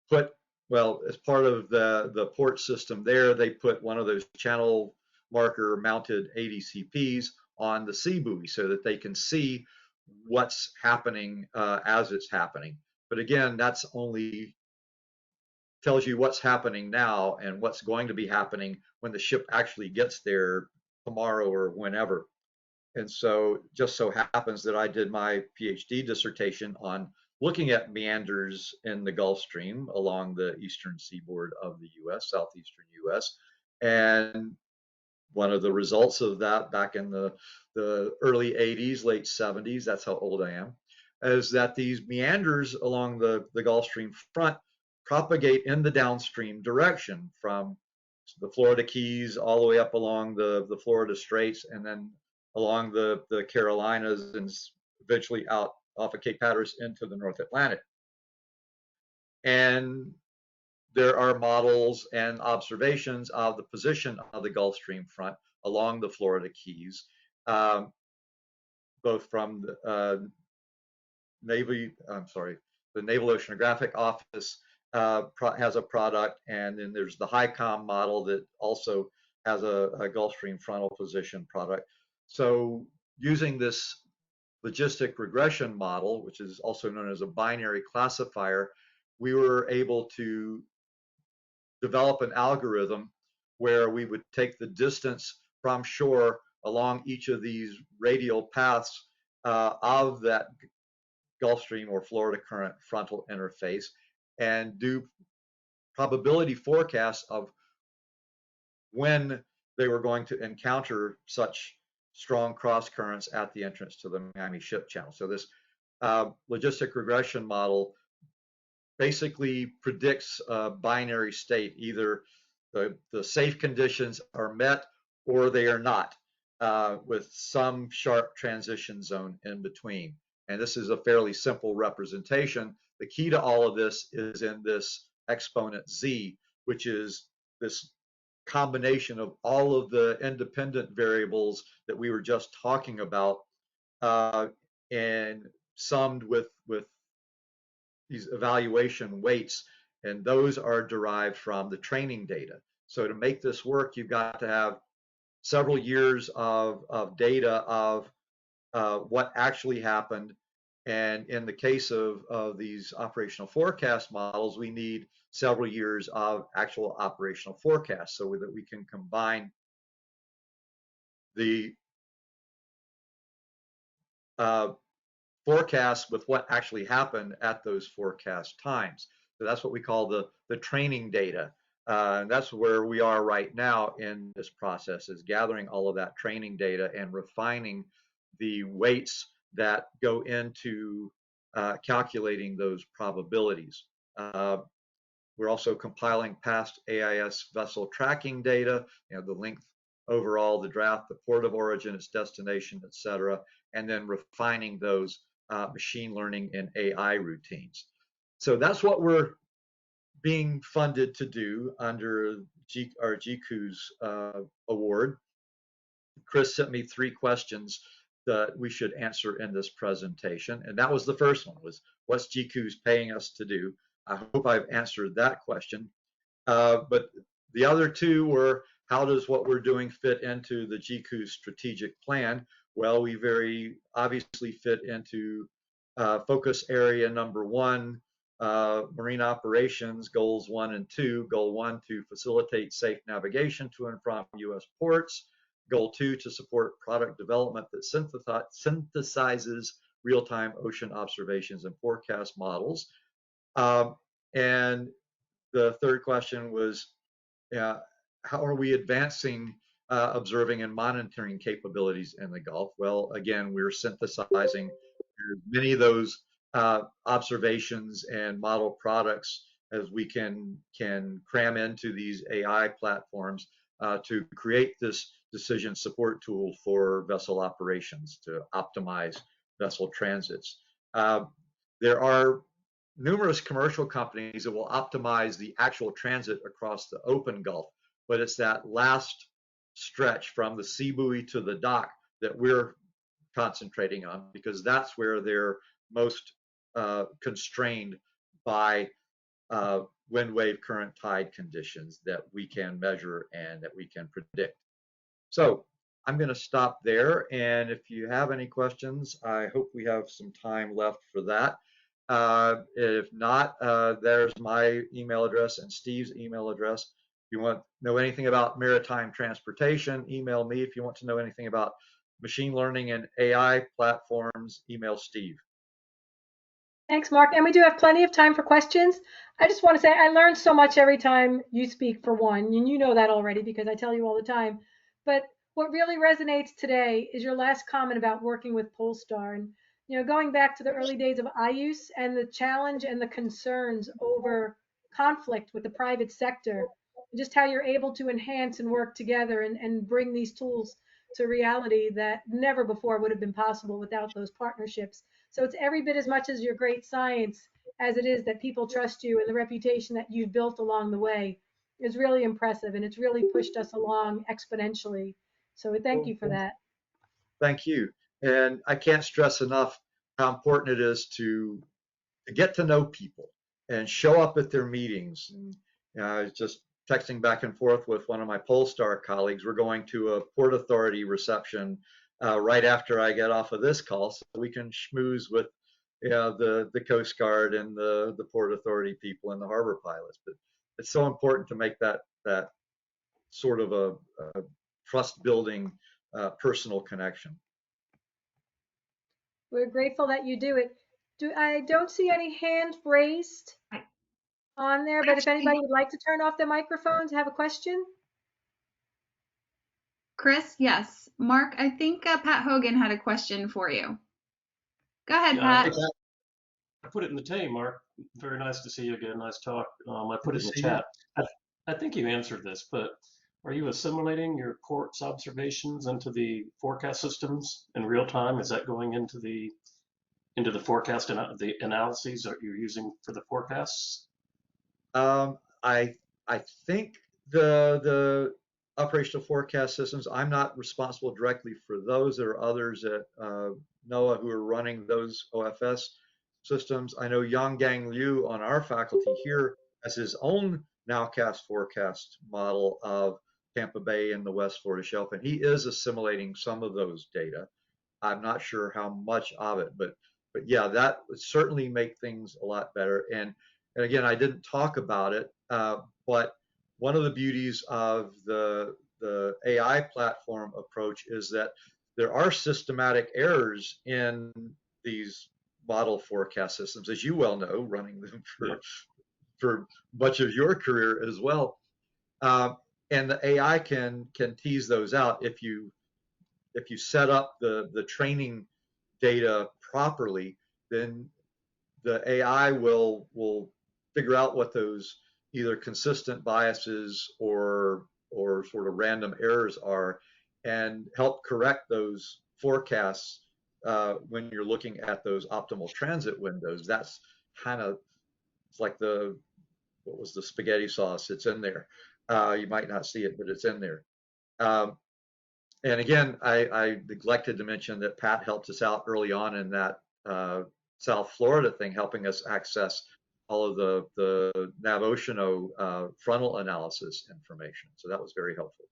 put, well, as part of the port system there, they put one of those channel marker mounted ADCPs on the sea buoy so that they can see what's happening as it's happening. But again, that's only tells you what's happening now and what's going to be happening when the ship actually gets there tomorrow or whenever. And so just so happens that I did my PhD dissertation on looking at meanders in the Gulf Stream along the eastern seaboard of the US, southeastern US. And one of the results of that back in the early 80s, late 70s, that's how old I am, is that these meanders along the Gulf Stream front propagate in the downstream direction from the Florida Keys all the way up along the Florida Straits and then along the Carolinas and eventually out off of Cape Hatteras into the North Atlantic. And there are models and observations of the position of the Gulf Stream front along the Florida Keys, both from the the Naval Oceanographic Office has a product, and then there's the HICOM model that also has a Gulf Stream frontal position product. So using this logistic regression model, which is also known as a binary classifier, we were able to develop an algorithm where we would take the distance from shore along each of these radial paths of that Gulf Stream or Florida current frontal interface and do probability forecasts of when they were going to encounter such strong cross currents at the entrance to the Miami ship channel. So this logistic regression model basically predicts a binary state. Either the safe conditions are met or they are not, with some sharp transition zone in between. And this is a fairly simple representation. The key to all of this is in this exponent z, which is this combination of all of the independent variables that we were just talking about, and summed with these evaluation weights, and those are derived from the training data. So to make this work, you've got to have several years of data of what actually happened. And in the case of these operational forecast models, we need several years of actual operational forecasts so that we can combine the forecasts with what actually happened at those forecast times. So that's what we call the training data. And that's where we are right now in this process, is gathering all of that training data and refining the weights that go into calculating those probabilities. We're also compiling past AIS vessel tracking data, the length overall, the draft, the port of origin, its destination, et cetera, and then refining those machine learning and AI routines. So that's what we're being funded to do under our GCOOS award. Chris sent me 3 questions that we should answer in this presentation, and that was the first one, was what's GCOOS paying us to do? I hope I've answered that question. But the other 2 were, how does what we're doing fit into the GCOOS strategic plan? Well, we very obviously fit into focus area number 1, marine operations, goals 1 and 2. Goal 1, to facilitate safe navigation to and from U.S. ports. Goal 2, to support product development that synthesizes real-time ocean observations and forecast models. And the third question was, how are we advancing observing and monitoring capabilities in the Gulf? Well, again, we're synthesizing many of those observations and model products as we can cram into these AI platforms to create this decision support tool for vessel operations to optimize vessel transits. There are numerous commercial companies that will optimize the actual transit across the open Gulf, but it's that last stretch from the sea buoy to the dock that we're concentrating on, because that's where they're most constrained by wind, wave, current, tide conditions that we can measure and that we can predict. So I'm going to stop there, and if you have any questions, I hope we have some time left for that. If not, there's my email address and Steve's email address. If you want to know anything about maritime transportation, email me. If you want to know anything about machine learning and AI platforms, email Steve. Thanks, Mark. And we do have plenty of time for questions. I just want to say I learn so much every time you speak, for one, and you know that already because I tell you all the time. But what really resonates today is your last comment about working with Polestar. And going back to the early days of IUS and the challenge and the concerns over conflict with the private sector, just how you're able to enhance and work together and bring these tools to reality that never before would have been possible without those partnerships. So it's every bit as much as your great science as it is that people trust you, and the reputation that you've built along the way is really impressive, and it's really pushed us along exponentially. So thank you for that. Thank you. And I can't stress enough how important it is to get to know people and show up at their meetings. And, I was just texting back and forth with one of my Polestar colleagues. We're going to a Port Authority reception right after I get off of this call, so we can schmooze with the Coast Guard and the Port Authority people and the harbor pilots. But it's so important to make that sort of a trust building personal connection. We're grateful that you do it. I don't see any hands raised on there, but if anybody would like to turn off their microphones, have a question. Chris, yes. Mark, I think Pat Hogan had a question for you. Go ahead, Pat. I put it in the team, Mark. Very nice to see you again. Nice talk. I put it in the chat. I think you answered this, but are you assimilating your port's observations into the forecast systems in real time? Is that going into the forecast and the analyses that you're using for the forecasts? I think the operational forecast systems, I'm not responsible directly for those. There are others at NOAA who are running those OFS systems. I know Yang Liu on our faculty here has his own nowcast forecast model of Tampa Bay and the West Florida Shelf, and he is assimilating some of those data. I'm not sure how much of it, but yeah, that would certainly make things a lot better. And again, I didn't talk about it, but one of the beauties of the AI platform approach is that there are systematic errors in these model forecast systems, as you well know, running them for much of your career as well. And the AI can tease those out if you set up the training data properly. Then the AI will figure out what those either consistent biases or sort of random errors are, and help correct those forecasts when you're looking at those optimal transit windows. That's kind of, it's like what was the spaghetti sauce? It's in there. You might not see it, but it's in there. Um, and again, I neglected to mention that Pat helped us out early on in that South Florida thing, helping us access all of the Navoceano frontal analysis information. So that was very helpful.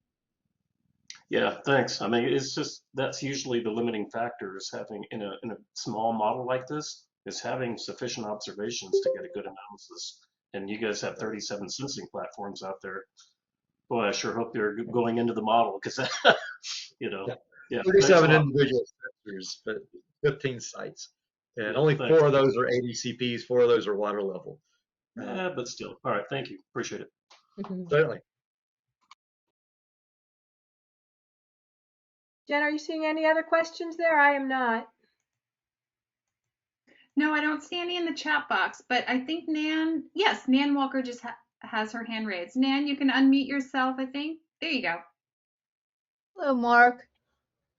Yeah, thanks. I mean, it's just that's usually the limiting factor is having in a small model like this is having sufficient observations to get a good analysis. And you guys have 37 sensing platforms out there. Boy, I sure hope they're going into the model because yeah, 37 individual sensors, but 15 sites, and only 4 of those are ADCPs, 4 of those are water level. Yeah, but still. All right, thank you. Appreciate it. Certainly. Jen, are you seeing any other questions there? I am not. No, I don't see any in the chat box, but I think Nan Walker just has her hand raised. Nan, you can unmute yourself, I think. There you go. Hello, Mark.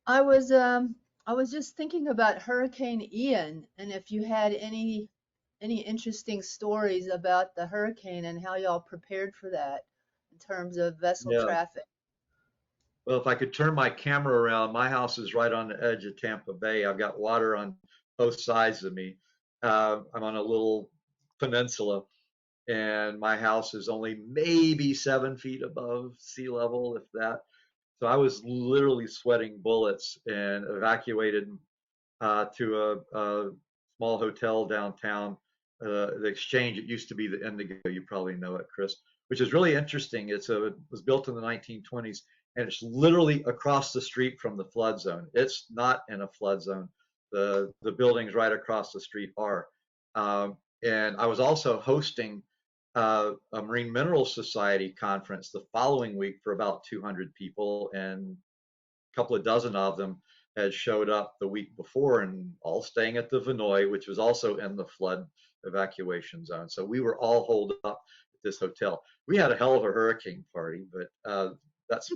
I was just thinking about Hurricane Ian, and if you had any interesting stories about the hurricane and how y'all prepared for that in terms of vessel traffic. Well, if I could turn my camera around, my house is right on the edge of Tampa Bay. I've got water on both sides of me. I'm on a little peninsula, and my house is only maybe 7 feet above sea level, if that. So I was literally sweating bullets and evacuated to a small hotel downtown, the Exchange. It used to be the Indigo. You probably know it, Chris, which is really interesting. It was built in the 1920s, and it's literally across the street from the flood zone. It's not in a flood zone. The buildings right across the street are. And I was also hosting a Marine Minerals Society conference the following week for about 200 people, and a couple of dozen of them had showed up the week before, and all staying at the Vinoy, which was also in the flood evacuation zone. So we were all holed up at this hotel. We had a hell of a hurricane party, but that's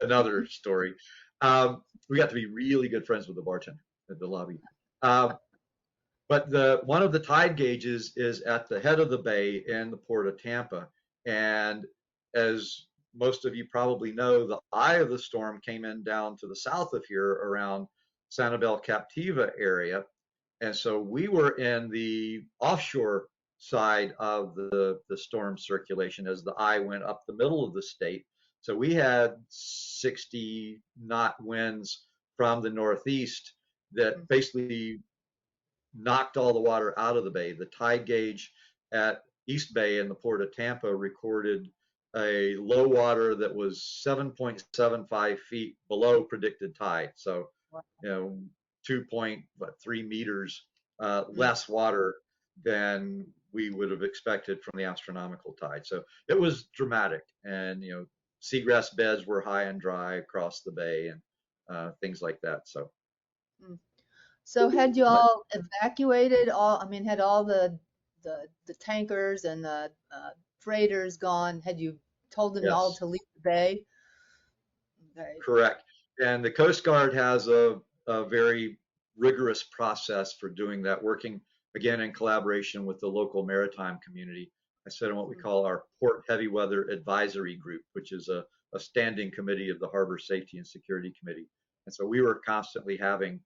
another story. We got to be really good friends with the bartender at the lobby. But one of the tide gauges is at the head of the bay in the port of Tampa. And as most of you probably know, the eye of the storm came in down to the south of here around Sanibel Captiva area. And so we were in the offshore side of the storm circulation as the eye went up the middle of the state. So we had 60 knot winds from the northeast that basically knocked all the water out of the bay. The tide gauge at East Bay in the port of Tampa recorded a low water that was 7.75 feet below predicted tide. So, 2.3 meters less water than we would have expected from the astronomical tide. So it was dramatic. And, seagrass beds were high and dry across the bay and things like that. So had you all evacuated all? I mean, had all the tankers and the freighters gone? Had you told them all to leave the bay? Okay. Correct. And the Coast Guard has a very rigorous process for doing that, working again in collaboration with the local maritime community. I sit on what we call our Port Heavy Weather Advisory Group, which is a standing committee of the Harbor Safety and Security Committee. And so we were constantly having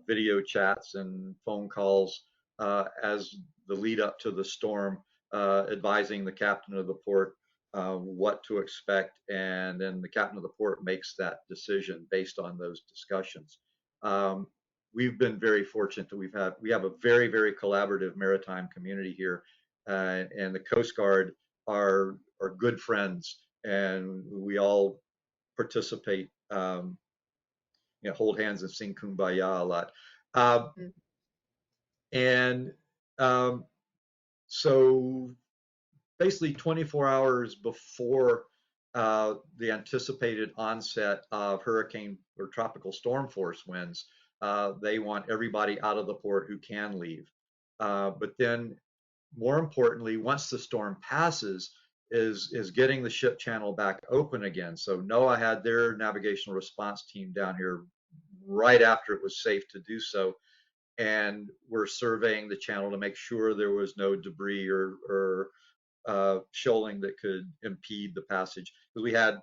video chats and phone calls as the lead up to the storm, advising the captain of the port what to expect, and then the captain of the port makes that decision based on those discussions. We've been very fortunate that we have a very, very collaborative maritime community here, and the Coast Guard are good friends, and we all participate, hold hands and sing Kumbaya a lot. So basically 24 hours before the anticipated onset of hurricane or tropical storm force winds. They want everybody out of the port who can leave. But then, more importantly, once the storm passes, is getting the ship channel back open again. So NOAA had their navigational response team down here right after it was safe to do so, and we're surveying the channel to make sure there was no debris or shoaling that could impede the passage. Because we had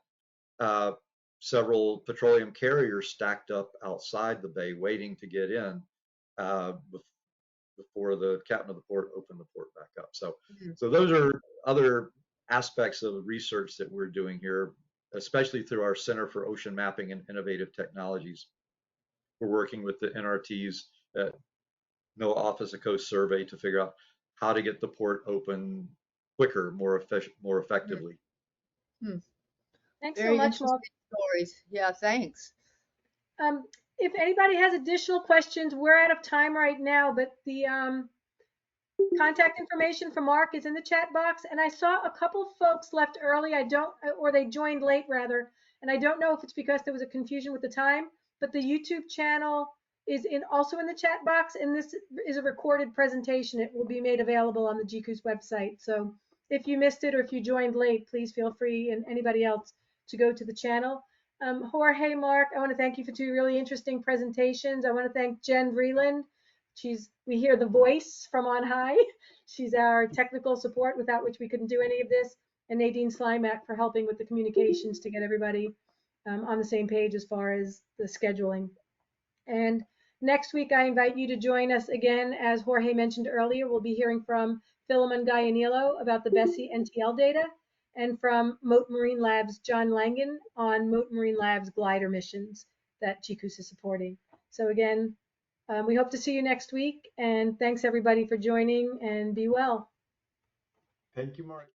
several petroleum carriers stacked up outside the bay waiting to get in before the captain of the port opened the port back up. So, so those are other aspects of the research that we're doing here, especially through our Center for Ocean Mapping and Innovative Technologies. We're working with the NRTs at NOAA Office of Coast Survey to figure out how to get the port open quicker, more efficient, more effectively. Thanks so Very much, Mark. interesting stories. Yeah, thanks. If anybody has additional questions, we're out of time right now, but the contact information for Mark is in the chat box. And I saw a couple folks left early. Or they joined late rather. And I don't know if it's because there was a confusion with the time, but the YouTube channel is also in the chat box. And this is a recorded presentation. It will be made available on the GCOOS website. So if you missed it or if you joined late, please feel free, and anybody else, to go to the channel. Jorge, Mark, I want to thank you for 2 really interesting presentations. I want to thank Jen Vreeland. We hear the voice from on high. She's our technical support, without which we couldn't do any of this. And Nadine Slimak for helping with the communications to get everybody on the same page as far as the scheduling. And next week, I invite you to join us again. As Jorge mentioned earlier, we'll be hearing from Philemon Gallanillo about the Bessie NTL data, and from Mote Marine Labs' John Langan on Mote Marine Labs' glider missions that GCOOS is supporting. So again, we hope to see you next week, and thanks everybody for joining, and be well. Thank you, Mark.